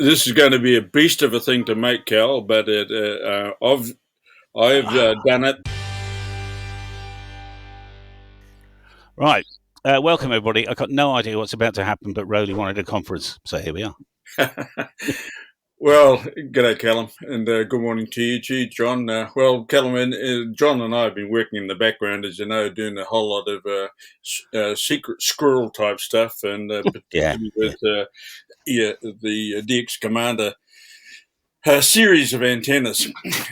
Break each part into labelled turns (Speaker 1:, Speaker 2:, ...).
Speaker 1: This is going to be a beast of a thing to make, Cal, but I've done it.
Speaker 2: Right. Welcome, everybody. I've got no idea what's about to happen, but Roly wanted a conference, so here we are.
Speaker 1: Well, g'day, Callum, and good morning to you, John. Well, Callum and John and I have been working in the background, as you know, doing a whole lot of secret squirrel type stuff, and particularly with the DX Commander series of antennas.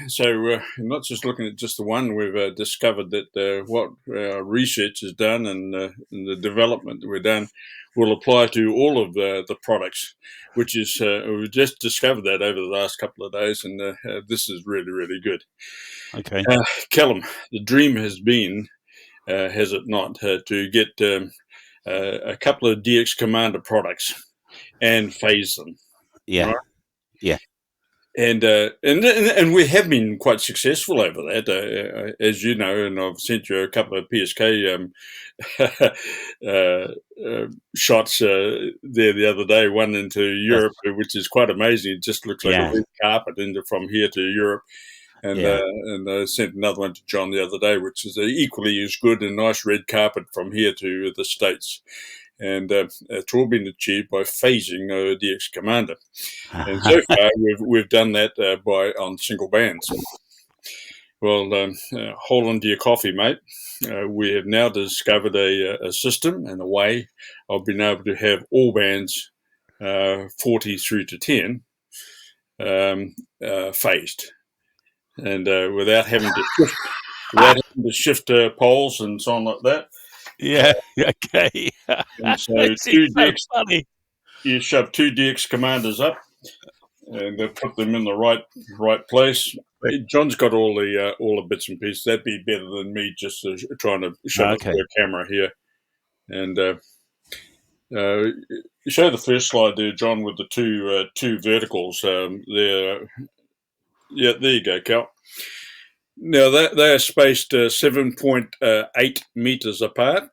Speaker 1: So not just looking at just the one, we've discovered that what our research has done and the development that we've done will apply to all of the products, which is we've just discovered that over the last couple of days, and this is really, really good.
Speaker 2: Okay.
Speaker 1: Callum, the dream has been, has it not, to get a couple of DX Commander products and phase them.
Speaker 2: Yeah.
Speaker 1: Right?
Speaker 2: Yeah.
Speaker 1: And we have been quite successful over that, as you know, and I've sent you a couple of PSK shots there the other day, one into Europe, which is quite amazing. It just looks like a red carpet from here to Europe. And I sent another one to John the other day, which is equally as good, a nice red carpet from here to the States. And it's all been achieved by phasing DX Commander. And so far, we've done that on single bands. Well, hold on to your coffee, mate. We have now discovered a system and a way of being able to have all bands 40 through to 10 phased, and without having to shift poles and so on like that.
Speaker 2: Yeah. Okay.
Speaker 1: And so funny. You shove two DX Commanders up and put them in the right place. John's got all the bits and pieces. That'd be better than me just trying to show it to a camera here. And show the first slide there, John, with the two verticals. There you go, Cal. Now they are spaced 7.8 meters apart.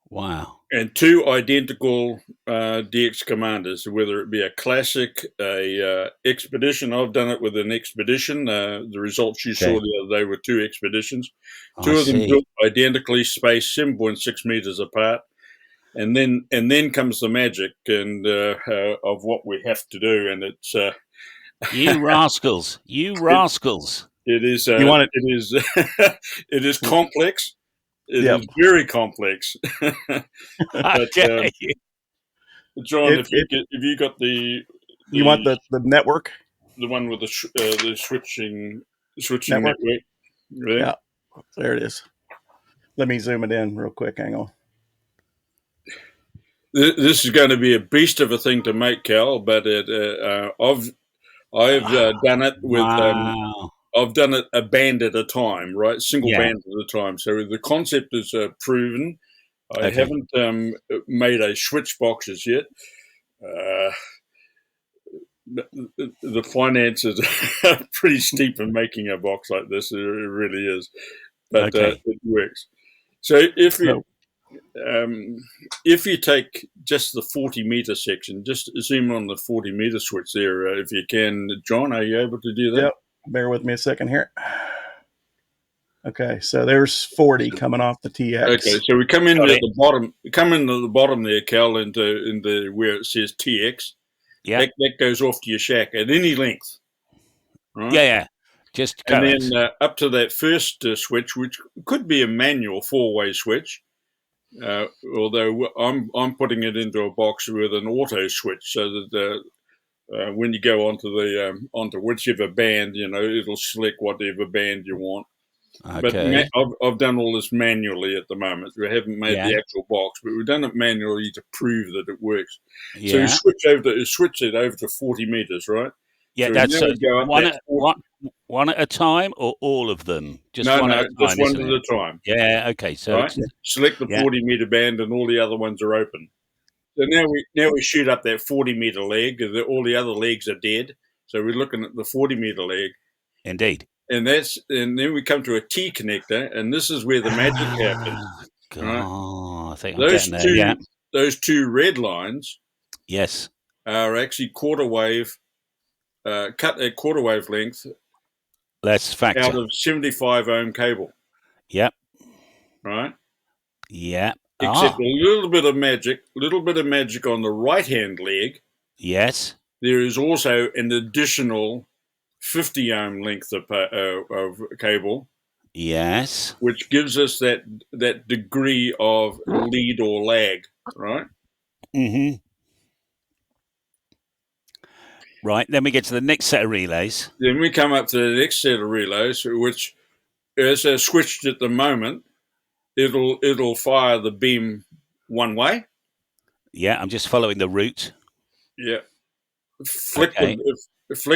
Speaker 2: Wow. And
Speaker 1: two identical DX Commanders, whether it be a classic, a expedition. I've done it with an expedition. The results you saw the other day were two expeditions. Two of them built identically, spaced 7.6 meters apart. And then comes the magic and of what we have to do, and it's
Speaker 2: you rascals!
Speaker 1: It is. It is. It is complex. It is very complex. But, John, if you got the
Speaker 3: you want the network,
Speaker 1: the one with the switching network.
Speaker 3: Yeah, there it is. Let me zoom it in real quick. Hang on.
Speaker 1: This is going to be a beast of a thing to make, Cal, but I've done it with.
Speaker 2: Wow.
Speaker 1: I've done it a band at a time, right? Single band at a time. So the concept is proven. I haven't made a switch boxes yet. The finances are pretty steep in making a box like this. It really is, but it works. So if you take just the 40-meter section, just zoom on the 40-meter switch there, if you can, John. Are you able to do that?
Speaker 3: Yep. Bear with me a second here. Okay, so there's 40 coming off the TX.
Speaker 1: Okay, so we come in at the bottom. Come into the bottom there, Cal, into where it says TX.
Speaker 2: Yeah,
Speaker 1: that goes off to your shack at any length. Right?
Speaker 2: Yeah. Just
Speaker 1: and then up to that first switch, which could be a manual 4-way switch. Although I'm putting it into a box with an auto switch, so that when you go onto whichever band, it'll select whatever band you want.
Speaker 2: Okay.
Speaker 1: But I've done all this manually at the moment. We haven't made the actual box, but we've done it manually to prove that it works. Yeah. So you switch it over to 40 meters, right?
Speaker 2: Yeah,
Speaker 1: so
Speaker 2: that's one at a time, or all of them?
Speaker 1: Just one at a time.
Speaker 2: Yeah, okay. So
Speaker 1: right? Select the 40-meter band, and all the other ones are open. So now we shoot up that 40-meter leg. All the other legs are dead. So we're looking at the 40-meter leg.
Speaker 2: Indeed.
Speaker 1: And then we come to a T connector, and this is where the magic happens.
Speaker 2: God, right? I think
Speaker 1: I'm getting there. Those two red lines.
Speaker 2: Yes.
Speaker 1: are actually quarter wave, cut at quarter wave length
Speaker 2: Let's factor.
Speaker 1: out of 75 ohm cable.
Speaker 2: Yep.
Speaker 1: Right?
Speaker 2: Yeah.
Speaker 1: Except a little bit of magic on the right-hand leg.
Speaker 2: Yes.
Speaker 1: There is also an additional 50 ohm length of cable.
Speaker 2: Yes.
Speaker 1: Which gives us that degree of lead or lag, right?
Speaker 2: Mm-hmm. Right. Then we get to the next set of relays.
Speaker 1: Then we come up to the next set of relays, which, as they're switched at the moment, it'll fire the beam one way.
Speaker 2: Yeah, I'm just following the route.
Speaker 1: Yeah. Flick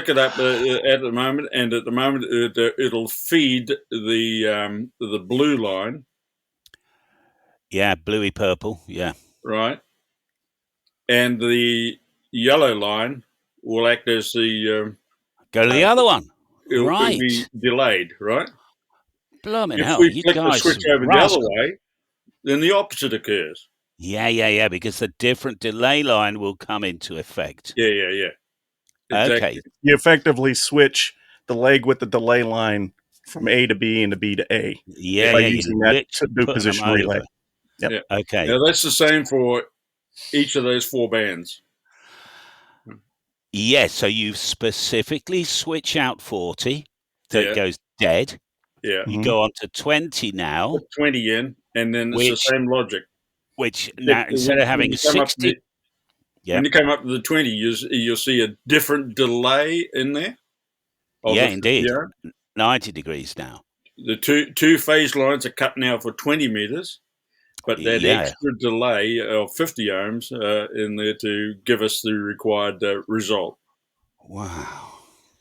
Speaker 1: it up at the moment, and at the moment it'll feed the blue line.
Speaker 2: Yeah, bluey purple. Yeah.
Speaker 1: Right. And the yellow line will act as the
Speaker 2: go to the other one.
Speaker 1: It'll be delayed, right?
Speaker 2: Blimey
Speaker 1: if
Speaker 2: hell,
Speaker 1: we
Speaker 2: you
Speaker 1: flick the
Speaker 2: guys
Speaker 1: switch over the other way, then the opposite occurs.
Speaker 2: Yeah, because the different delay line will come into effect.
Speaker 1: Yeah. Exactly.
Speaker 2: Okay.
Speaker 3: You effectively switch the leg with the delay line from A to B and to B to A.
Speaker 2: Yeah,
Speaker 3: by using that new position relay.
Speaker 1: Yep.
Speaker 3: Yeah.
Speaker 2: Okay.
Speaker 1: Now that's the same for each of those 4 bands.
Speaker 2: Yes, so you specifically switch out 40, so it goes dead.
Speaker 1: Yeah.
Speaker 2: You go on to 20 now.
Speaker 1: Put 20 in, and then it's the same logic.
Speaker 2: Which now, instead of having 60...
Speaker 1: When you come up to the 20, you'll see a different delay in there.
Speaker 2: Yeah, indeed. 90 degrees now.
Speaker 1: The two phase lines are cut now for 20 meters, but that extra delay of 50 ohms in there to give us the required result.
Speaker 2: Wow.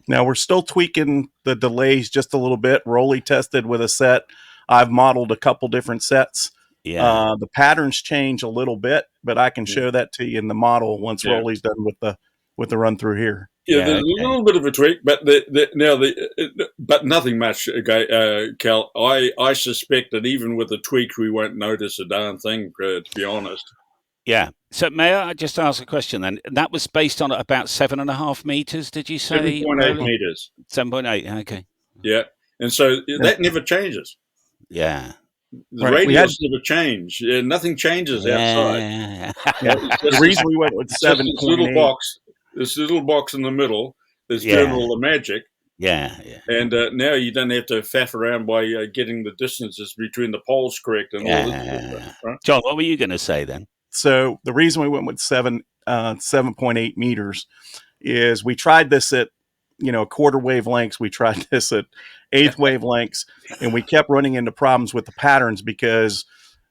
Speaker 3: Now we're still tweaking the delays just a little bit. Roly tested with a set. I've modeled a couple different sets.
Speaker 2: Yeah.
Speaker 3: The patterns change a little bit, but I can show that to you in the model once Roly's done with the run through here.
Speaker 1: Yeah, there's a little bit of a tweak, but but nothing much. Okay, Cal. I suspect that even with the tweak, we won't notice a darn thing. To be honest.
Speaker 2: Yeah. So may I just ask a question then? That was based on about 7.5 meters. Did you say
Speaker 1: 7.8 meters?
Speaker 2: 7.8. Okay.
Speaker 1: Yeah, and so that never changes.
Speaker 2: Yeah.
Speaker 1: The radius never change. Nothing changes outside.
Speaker 3: The reason we went with 7.8.
Speaker 1: This little box in the middle is doing all the magic.
Speaker 2: Yeah.
Speaker 1: And now you don't have to faff around by getting the distances between the poles correct and all this stuff. Right?
Speaker 2: John, what were you going to say then?
Speaker 3: So the reason we went with 7.8 meters is we tried this at quarter wavelengths. We tried this at eighth wavelengths, and we kept running into problems with the patterns because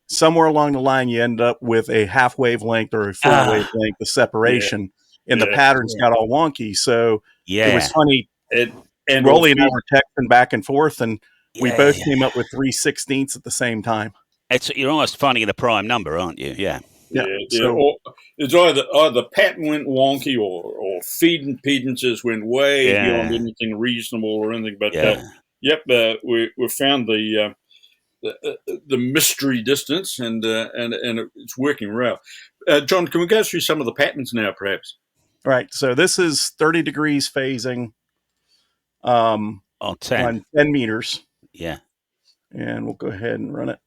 Speaker 3: somewhere along the line you end up with a half wavelength or a full wavelength of separation, and the patterns got all wonky. So it was funny. And Roly and I were texting back and forth, and we both came up with 3/16 at the same time.
Speaker 2: You're almost finding a prime number, aren't you? Yeah.
Speaker 1: So, or it's either pattern went wonky or feed impedances went way beyond anything reasonable or anything. But we found the mystery distance and it's working well. John, can we go through some of the patterns now, perhaps?
Speaker 3: Right. So this is 30 degrees phasing on 10 meters.
Speaker 2: Yeah.
Speaker 3: And we'll go ahead and run it.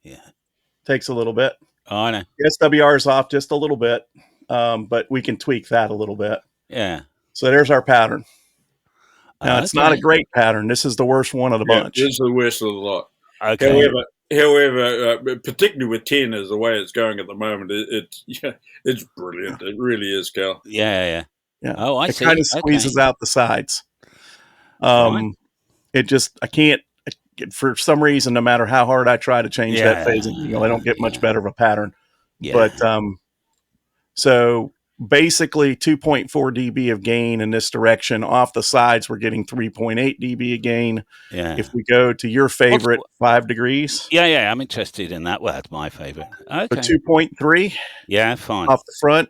Speaker 2: Yeah.
Speaker 3: Takes a little bit.
Speaker 2: Oh, I know.
Speaker 3: SWR is off just a little bit, but we can tweak that a little bit.
Speaker 2: Yeah.
Speaker 3: So there's our pattern. Now, it's not a great pattern. This is the worst one of the bunch.
Speaker 1: This is the worst of the lot.
Speaker 2: Okay.
Speaker 1: However, particularly with 10 as the way it's going at the moment, it's brilliant. It really is, Cal.
Speaker 2: Yeah. Oh, I see.
Speaker 3: It kind of squeezes out the sides. It just, I can't, for some reason, no matter how hard I try to change that phasing, I don't get much better of a pattern.
Speaker 2: Yeah.
Speaker 3: But so basically 2.4 dB of gain in this direction. Off the sides, we're getting 3.8 dB of gain.
Speaker 2: Yeah.
Speaker 3: If we go to your favorite 5 degrees.
Speaker 2: Yeah, I'm interested in that. Well, that's my favorite. Okay.
Speaker 3: So 2.3.
Speaker 2: Yeah, fine.
Speaker 3: Off the front,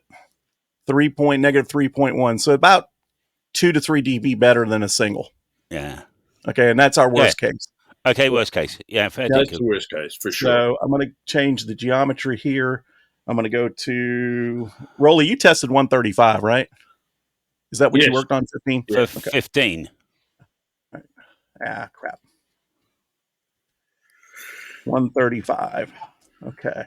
Speaker 3: negative 3.1. So about 2 to 3 dB better than a single.
Speaker 2: Yeah.
Speaker 3: Okay, and that's our worst case.
Speaker 2: Okay, worst case. Yeah, fair.
Speaker 1: That's the worst case, for sure.
Speaker 3: So I'm going to change the geometry here. I'm going to go to Roly. You tested 135, right? Is that what you worked on 15?
Speaker 2: For 15.
Speaker 3: Right. Ah, crap. 135. Okay.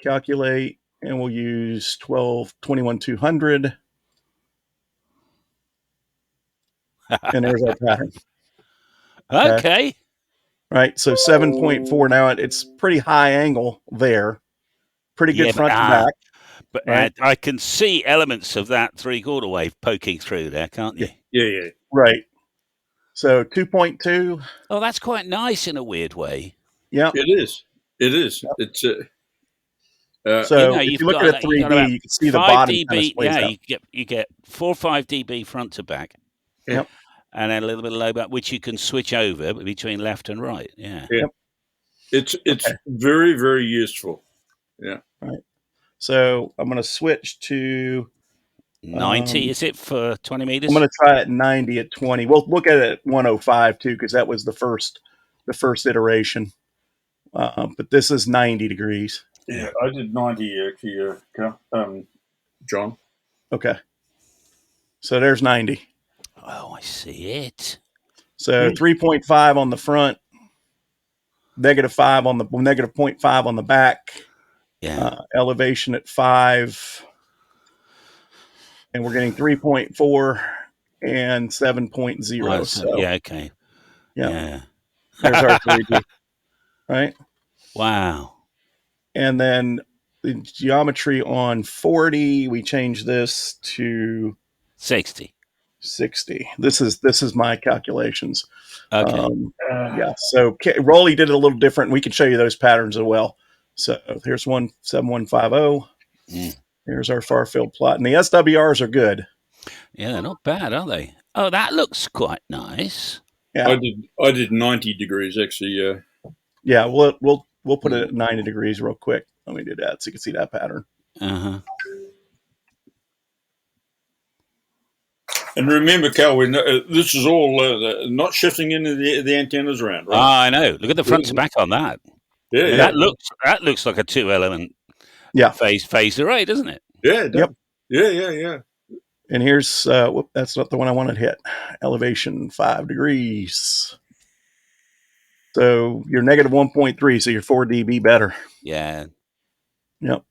Speaker 3: Calculate, and we'll use 21,200. And there's our pattern.
Speaker 2: Okay.
Speaker 3: Right. So 7.4. Now it's pretty high angle there. Pretty good front to back.
Speaker 2: But right? I can see elements of that 3/4 wave poking through there, can't you?
Speaker 1: Yeah.
Speaker 3: Right. So 2.2.
Speaker 2: Oh, that's quite nice in a weird way.
Speaker 3: Yeah.
Speaker 1: It is. Yep. It's
Speaker 3: so if you look at a 3D, you can see the bottom
Speaker 2: dB,
Speaker 3: kind of splays out.
Speaker 2: You get 4 or 5 dB front to back.
Speaker 3: Yep.
Speaker 2: And then a little bit of low back, which you can switch over between left and right. Yeah.
Speaker 1: Yep. It's very, very useful. Yeah.
Speaker 3: Right. So I'm going to switch to
Speaker 2: 90. Is it for 20 meters?
Speaker 3: I'm going to try at 90 at 20. We'll look at it at 105 too, because that was the first iteration. But this is 90 degrees.
Speaker 1: Yeah, I did 90 actually, John.
Speaker 3: Okay. So there's 90.
Speaker 2: Oh, I see it.
Speaker 3: So 3.5 on the front, -5 on the -0.5 on the back.
Speaker 2: Yeah.
Speaker 3: Elevation at 5. And we're getting 3.4 and 7.0. So
Speaker 2: yeah, okay.
Speaker 3: Yeah. There's our 3D. Right?
Speaker 2: Wow.
Speaker 3: And then the geometry on 40, we change this to
Speaker 2: 60.
Speaker 3: This is my calculations.
Speaker 2: Okay.
Speaker 3: Yeah. So Roly did it a little different. We can show you those patterns as well. So here's 7150. Here's our far field plot. And the SWRs are good.
Speaker 2: Yeah, they're not bad, are they? Oh, that looks quite nice.
Speaker 3: Yeah.
Speaker 1: I did 90 degrees actually.
Speaker 3: Yeah, we'll put it at 90 degrees real quick. Let me do that so you can see that pattern.
Speaker 2: Uh-huh.
Speaker 1: And remember, Cal, this is all not shifting into the antennas around, right?
Speaker 2: I know. Look at the front to back on that.
Speaker 1: Yeah,
Speaker 2: That looks like a 2-element phase array, doesn't it?
Speaker 1: Yeah, it does. Yeah.
Speaker 3: And here's that's not the one I wanted to hit. Elevation 5 degrees. So you're -1.3, so you're 4 dB better.
Speaker 2: Yeah.
Speaker 3: Yep.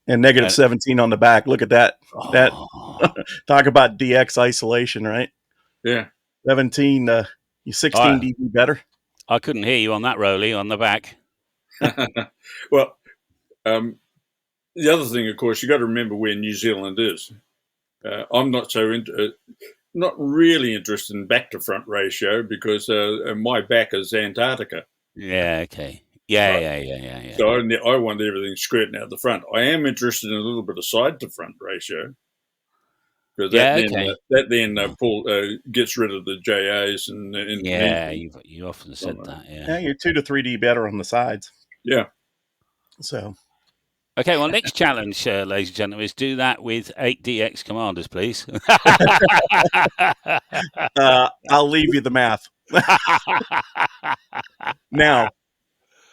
Speaker 3: And -17 on the back. Look at that. That talk about DX isolation, right?
Speaker 1: Yeah.
Speaker 3: 17, you 16 dB better.
Speaker 2: I couldn't hear you on that, Roly, on the back.
Speaker 1: Well, the other thing, of course, you got to remember where New Zealand is. I'm not not really interested in back to front ratio because my back is Antarctica.
Speaker 2: Yeah. Okay. Yeah.
Speaker 1: So I want everything skirting out the front. I am interested in a little bit of side to front ratio because that then gets rid of the JAs and
Speaker 2: you often said that.
Speaker 3: Yeah, you're 2 to 3 dB better on the sides.
Speaker 1: Yeah.
Speaker 3: So.
Speaker 2: Okay, well, next challenge, ladies and gentlemen, is do that with 8 DX commanders, please.
Speaker 3: I'll leave you the math. Now,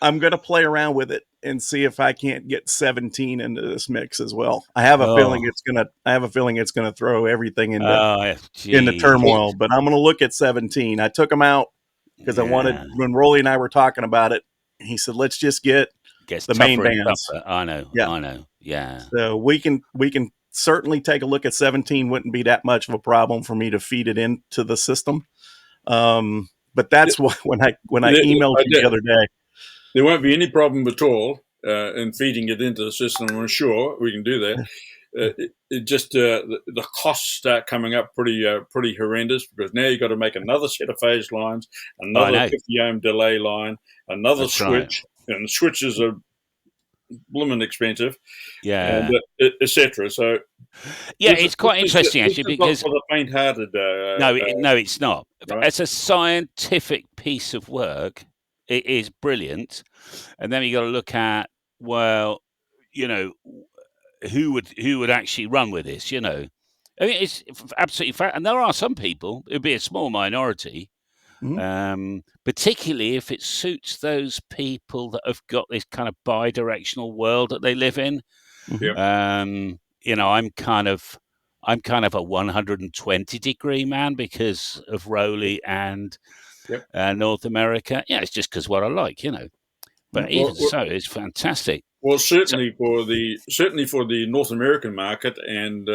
Speaker 3: I'm going to play around with it and see if I can't get 17 into this mix as well. I have a feeling it's going to throw everything into turmoil, but I'm going to look at 17. I took them out because I wanted, when Roly and I were talking about it, he said, let's just get the main bands.
Speaker 2: I know. Yeah.
Speaker 3: So we can certainly take a look at 17. Wouldn't be that much of a problem for me to feed it into the system. But that's what when I emailed you the other day.
Speaker 1: There won't be any problem at all in feeding it into the system. I'm sure we can do that. It just the costs start coming up pretty horrendous because now you've got to make another set of phase lines, another 50 ohm delay line, another switch. And the switches are blooming expensive, and etc. So,
Speaker 2: it's quite interesting actually because
Speaker 1: for the faint-hearted.
Speaker 2: No, it's not. Right? As a scientific piece of work, it is brilliant. And then you got to look at who would actually run with this. I mean, it's absolutely fact, and there are some people. It'd be a small minority. Mm-hmm. Particularly if it suits those people that have got this kind of bi-directional world that they live in.
Speaker 1: Yep.
Speaker 2: I'm kind of a 120 degree man because of Roly and North America. Yeah, it's just because what I like, But even so, it's fantastic.
Speaker 1: Well, certainly for the North American market and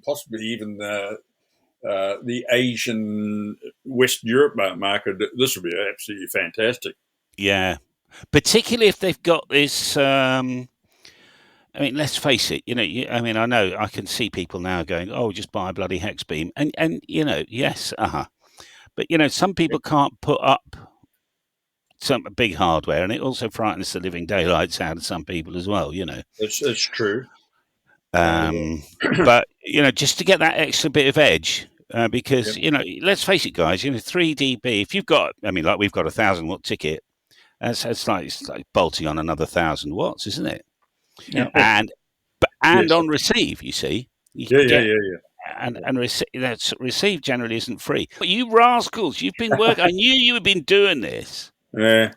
Speaker 1: possibly even the Asian West Europe market, this would be absolutely fantastic.
Speaker 2: Yeah, particularly if they've got this. Let's face it. I know I can see people now going, "Oh, just buy a bloody hex beam," and yes, but some people can't put up some big hardware, and it also frightens the living daylights out of some people as well.
Speaker 1: That's true.
Speaker 2: But just to get that extra bit of edge, because let's face it, guys. 3DB. If you've got, like we've got a 1,000-watt ticket, it's like bolting on another 1,000 watts, isn't it?
Speaker 3: Yeah.
Speaker 2: And on receive, you see. And receive generally isn't free. But you rascals, you've been working. I knew you had been doing this.
Speaker 1: Yeah.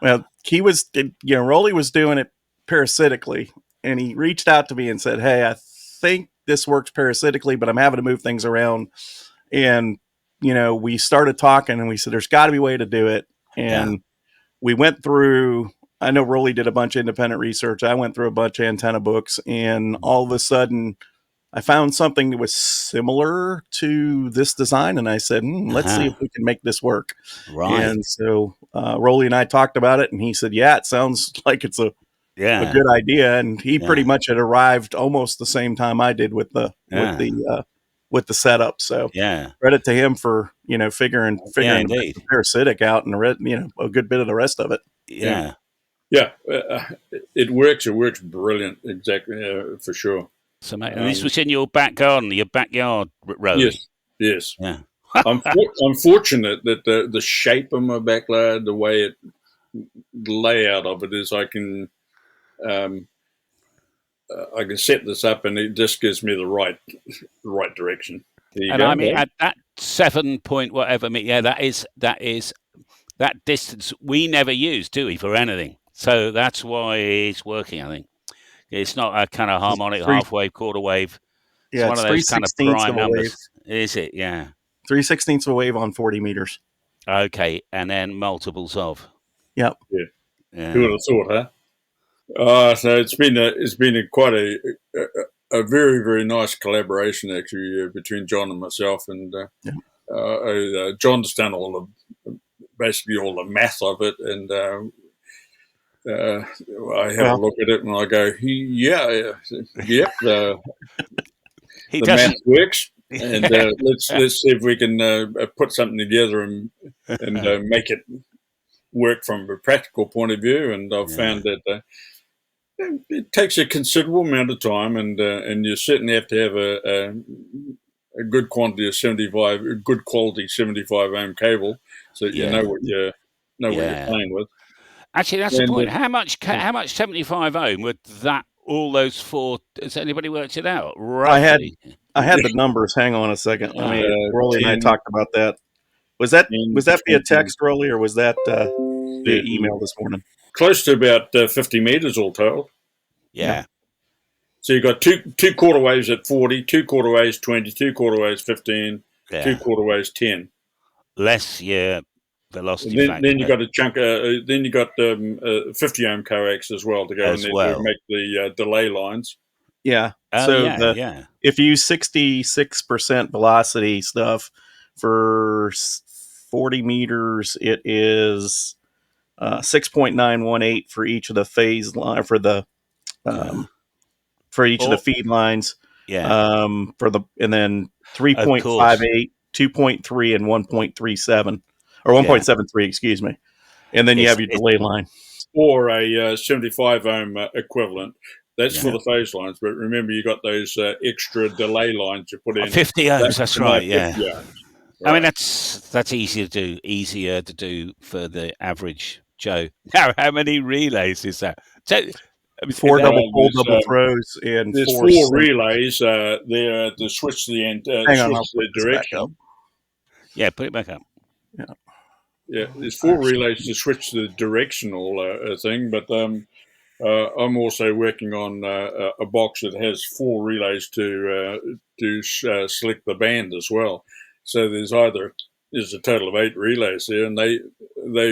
Speaker 3: Well, he was, Roly was doing it parasitically, and he reached out to me and said, "Hey, I think this works parasitically, but I'm having to move things around." And, we started talking, and we said, "There's got to be a way to do it." And we went through, I know Roly did a bunch of independent research. I went through a bunch of antenna books, and all of a sudden I found something that was similar to this design. And I said, let's see if we can make this work.
Speaker 2: Right.
Speaker 3: And so Roly and I talked about it, and he said, yeah, it sounds like it's a good idea. And he pretty much had arrived almost the same time I did with the setup. So credit to him for, figuring the parasitic out and a good bit of the rest of it.
Speaker 2: Yeah.
Speaker 1: It works. It works brilliant. Exactly. For sure.
Speaker 2: So, mate, and this was in your back garden, your backyard, Roly?
Speaker 1: Yes.
Speaker 2: Yeah.
Speaker 1: I'm fortunate that the shape of my backyard, the layout of it is, I can set this up, and it just gives me the right direction.
Speaker 2: At that 7 point whatever, that is that distance we never use, do we, for anything? So that's why it's working, I think. It's not a kind of harmonic half wave, quarter wave. It's one of those kind of prime numbers. Is it? Yeah.
Speaker 3: 3/16 of a wave on 40 meters.
Speaker 2: Okay. And then multiples of.
Speaker 3: Yep.
Speaker 1: Yeah. Who would have thought, huh? So it's been quite a very, very nice collaboration, actually, between John and myself. And John's done basically all the math of it, and I have a look at it and I go, the math works, and let's see if we can put something together and make it work from a practical point of view. And I've found that it takes a considerable amount of time, and you certainly have to have a good quantity of good quality 75 ohm cable, so that you know what you're playing with.
Speaker 2: Actually, that's the point. How much 75 ohm would that? All those four. Has anybody worked it out? Roughly?
Speaker 3: I had the numbers. Hang on a second. Roly and I talked about that. Was that via text, Roly, or was that via email this morning?
Speaker 1: Close to about 50 meters all told.
Speaker 2: Yeah.
Speaker 1: So you've got two quarter waves at 40, 2 quarter waves 20, 2 quarter waves 15, 2 quarter waves 10.
Speaker 2: Less velocity factor.
Speaker 1: Then you got a chunk. Then you got 50 ohm coax as well to go in there to make the delay lines.
Speaker 3: Yeah. If you use 66% velocity stuff for 40 meters, it is 6.918 for each of the phase line for each of the feed lines.
Speaker 2: Yeah.
Speaker 3: And then 3.58, 2.3, and 1.37. Or 1.73, excuse me. And then you have your delay line.
Speaker 1: Or a 75 ohm equivalent. That's for the phase lines. But remember, you got those extra delay lines you put in.
Speaker 2: 50 ohms, that's right, yeah.
Speaker 1: Right.
Speaker 2: I mean, that's easier to do for the average Joe. Now, how many relays is that?
Speaker 3: 4 double throws, and
Speaker 1: there's 4 relays there to switch the direction.
Speaker 2: Yeah, put it back up.
Speaker 1: Yeah, there's 4 relays to switch the directional thing, but I'm also working on a box that has 4 relays to select the band as well. So there's a total of 8 relays there, and they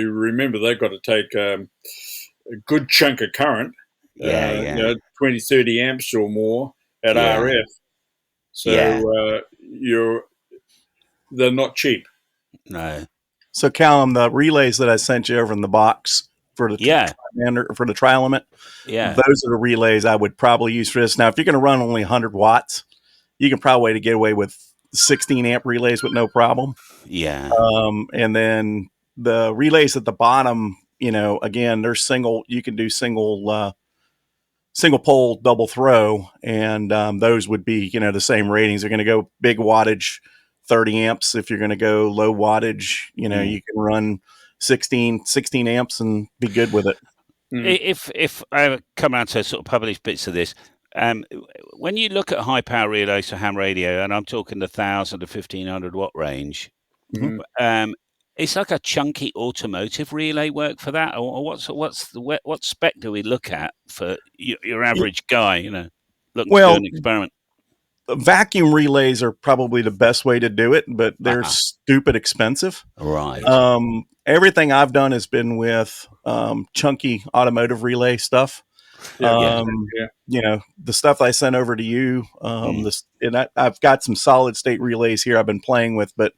Speaker 1: remember they've got to take a good chunk of current, 20, 30 amps or more at RF. So they're not cheap.
Speaker 2: No.
Speaker 3: So Callum, the relays that I sent you over in the box for the for the tri-element, those are the relays I would probably use for this. Now, if you're going to run only 100 watts, you can probably get away with 16 amp relays with no problem.
Speaker 2: Yeah.
Speaker 3: And then the relays at the bottom, again, they're single. You can do single pole, double throw, and those would be, the same ratings. They're going to go big wattage, 30 amps. If you're going to go low wattage, you can run 16 amps and be good with it.
Speaker 2: If I come around to sort of publish bits of this, when you look at high power relays for ham radio, and I'm talking the 1,000 to 1,500 watt range, it's like a chunky automotive relay work for that, or what spec do we look at for your average guy? Looking to do an experiment.
Speaker 3: Vacuum relays are probably the best way to do it, but they're stupid expensive.
Speaker 2: Right.
Speaker 3: Everything I've done has been with chunky automotive relay stuff. The stuff I sent over to you, I've got some solid state relays here I've been playing with, but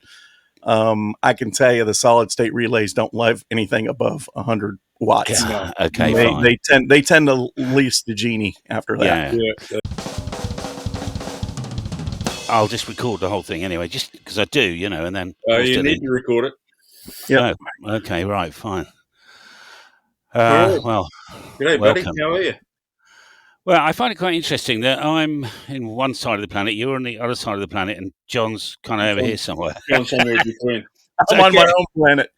Speaker 3: I can tell you the solid state relays don't live anything above 100 watts.
Speaker 2: Yeah. Okay, fine.
Speaker 3: They tend to lease the genie after that.
Speaker 1: Yeah.
Speaker 2: I'll just record the whole thing anyway, just because I do, and then
Speaker 1: you need to record it.
Speaker 3: Yeah.
Speaker 2: Oh, okay, right, fine.
Speaker 1: Well,
Speaker 2: g'day,
Speaker 1: buddy. How are you?
Speaker 2: Well, I find it quite interesting that I'm in one side of the planet, you're on the other side of the planet, and John's kind of over here somewhere.
Speaker 1: John's somewhere between.
Speaker 3: I'm on my own planet.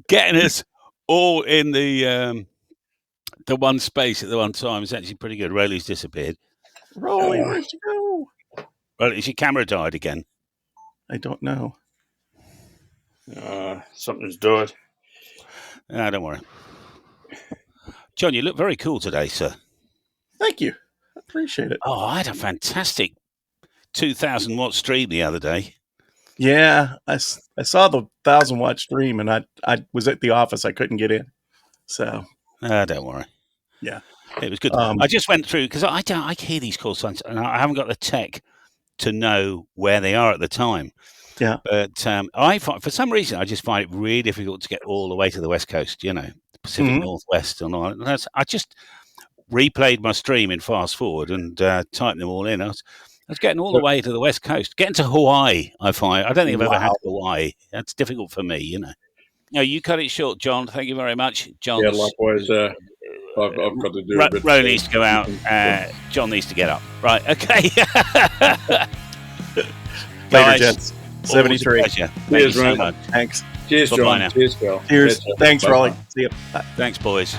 Speaker 2: Getting us all in the one space at the one time is actually pretty good. Roly's disappeared.
Speaker 3: Roly, where'd you go?
Speaker 2: Roly, is your camera died again?
Speaker 3: I don't know.
Speaker 1: Something's died.
Speaker 2: No, don't worry. John, you look very cool today, sir.
Speaker 3: Thank you. I appreciate it.
Speaker 2: Oh, I had a fantastic 2,000 watt stream the other day.
Speaker 3: Yeah, I saw the 1,000 watt stream, and I was at the office. I couldn't get in. So.
Speaker 2: Don't worry.
Speaker 3: Yeah.
Speaker 2: It was good. I just went through, because I hear these call signs, and I haven't got the tech to know where they are at the time.
Speaker 3: Yeah.
Speaker 2: But I find, for some reason, I just find it really difficult to get all the way to the West Coast, the Pacific Northwest and all that. I just replayed my stream in fast forward and typed them all in. I was getting all the way to the West Coast. Getting to Hawaii, I find. I don't think I've ever had Hawaii. That's difficult for me, you cut it short, John. Thank you very much. John.
Speaker 1: Yeah, likewise. I've got to do a bit.
Speaker 2: Ro needs to go out. John needs to get up. Right, okay.
Speaker 3: Later, gents. 73.
Speaker 2: Cheers, so much.
Speaker 3: Thanks.
Speaker 1: Cheers, John. Cheers, Phil.
Speaker 3: Cheers. Thanks, Roly. See you. Bye.
Speaker 2: Thanks, boys.